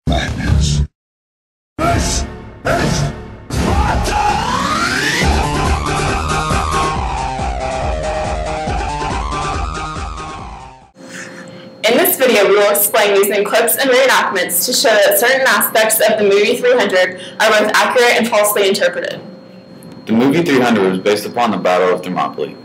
Madness. This is Sparta! In this video, we will explain using clips and reenactments to show that certain aspects of the movie 300 are both accurate and falsely interpreted. The movie 300 was based upon the Battle of Thermopylae.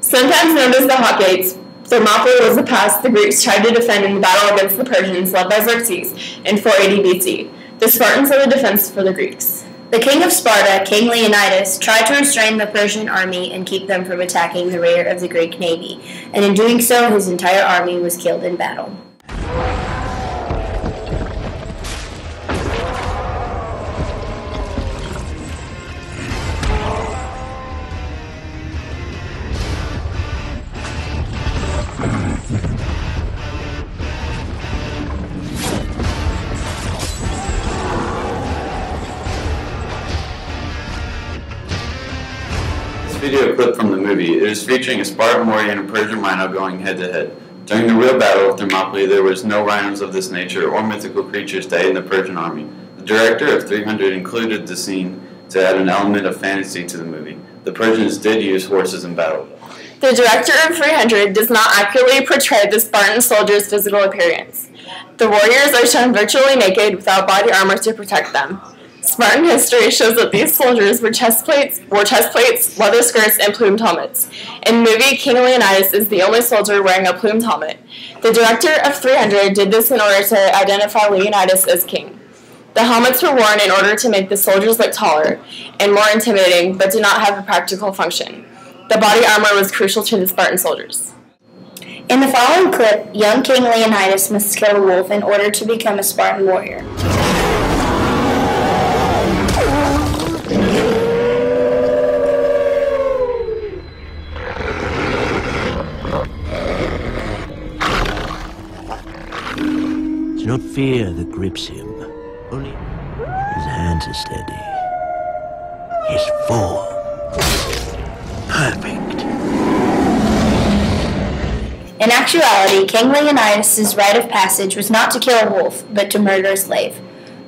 Sometimes known as the Hot Gates, Thermopylae was the pass the Greeks tried to defend in the battle against the Persians led by Xerxes in 480 BC. The Spartans led the defense for the Greeks. The king of Sparta, King Leonidas, tried to restrain the Persian army and keep them from attacking the rear of the Greek navy, and in doing so, his entire army was killed in battle. Video clip from the movie. It is featuring a Spartan warrior and a Persian rhino going head-to-head. During the real battle of Thermopylae, there was no rhinos of this nature or mythical creatures to aid in the Persian army. The director of 300 included the scene to add an element of fantasy to the movie. The Persians did use horses in battle. The director of 300 does not accurately portray the Spartan soldiers' physical appearance. The warriors are shown virtually naked without body armor to protect them. Spartan history shows that these soldiers wore chest plates, leather skirts, and plumed helmets. In the movie, King Leonidas is the only soldier wearing a plumed helmet. The director of 300 did this in order to identify Leonidas as king. The helmets were worn in order to make the soldiers look taller and more intimidating, but did not have a practical function. The body armor was crucial to the Spartan soldiers. In the following clip, young King Leonidas must kill a wolf in order to become a Spartan warrior. It's not fear that grips him, only his hands are steady. His form, perfect. In actuality, King Leonidas' rite of passage was not to kill a wolf, but to murder a slave.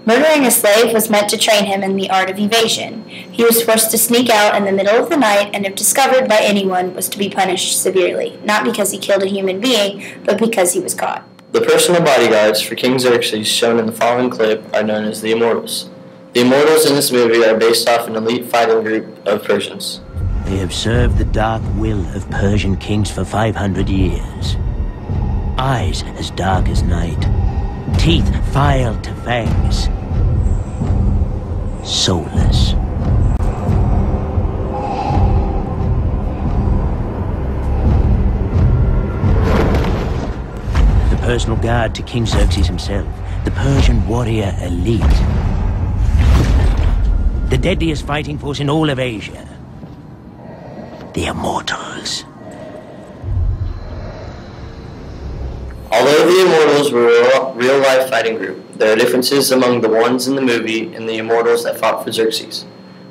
Murdering a slave was meant to train him in the art of evasion. He was forced to sneak out in the middle of the night, and if discovered by anyone, was to be punished severely, not because he killed a human being, but because he was caught. The personal bodyguards for King Xerxes shown in the following clip are known as the Immortals. The Immortals in this movie are based off an elite fighting group of Persians. They have served the dark will of Persian kings for 500 years. Eyes as dark as night, teeth filed to fangs, soulless. Personal guard to King Xerxes himself, the Persian warrior elite. The deadliest fighting force in all of Asia. The Immortals. Although the Immortals were a real-life fighting group, there are differences among the ones in the movie and the Immortals that fought for Xerxes.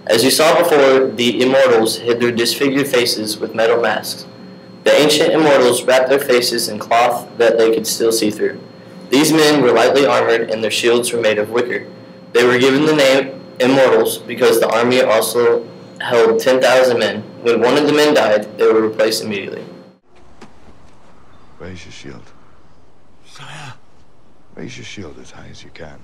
As you saw before, the Immortals hid their disfigured faces with metal masks. The ancient Immortals wrapped their faces in cloth that they could still see through. These men were lightly armored and their shields were made of wicker. They were given the name Immortals because the army also held 10,000 men. When one of the men died, they were replaced immediately. Raise your shield. Sire. Raise your shield as high as you can.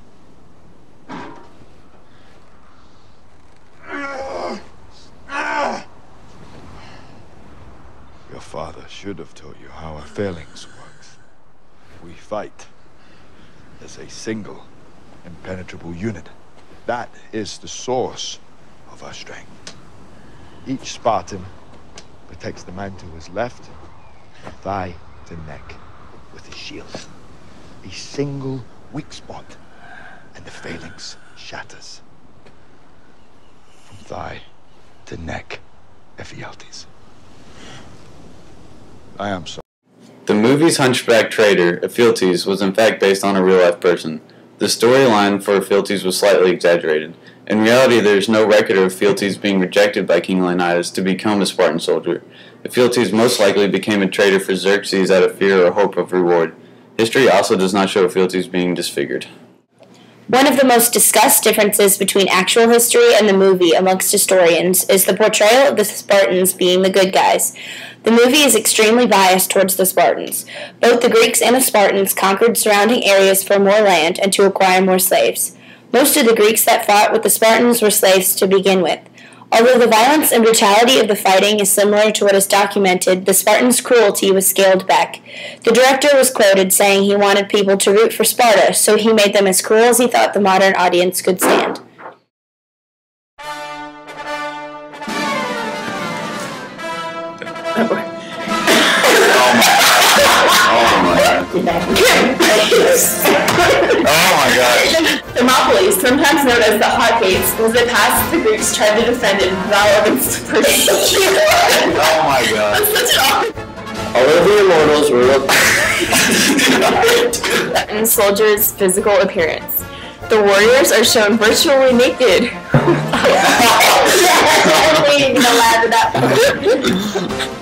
Your father should have taught you how a phalanx works. We fight as a single, impenetrable unit. That is the source of our strength. Each Spartan protects the man to his left, from thigh to neck, with his shield. A single weak spot, and the phalanx shatters. From thigh to neck, Ephialtes. I am sorry. The movie's hunchback trader, Ephialtes, was in fact based on a real-life person. The storyline for Ephialtes was slightly exaggerated. In reality, there is no record of Ephialtes being rejected by King Leonidas to become a Spartan soldier. Ephialtes most likely became a traitor for Xerxes out of fear or hope of reward. History also does not show Ephialtes being disfigured. One of the most discussed differences between actual history and the movie amongst historians is the portrayal of the Spartans being the good guys. The movie is extremely biased towards the Spartans. Both the Greeks and the Spartans conquered surrounding areas for more land and to acquire more slaves. Most of the Greeks that fought with the Spartans were slaves to begin with. Although the violence and brutality of the fighting is similar to what is documented, the Spartans' cruelty was scaled back. The director was quoted saying he wanted people to root for Sparta, so he made them as cruel as he thought the modern audience could stand. Oh my gosh. Thermopylae, sometimes known as the Hot Gates, was the pass the Greeks tried to defend in battle against Persia. Oh my god. Although the immortals were And soldiers' physical appearance. The warriors are shown virtually naked. I'm waiting to laugh at that.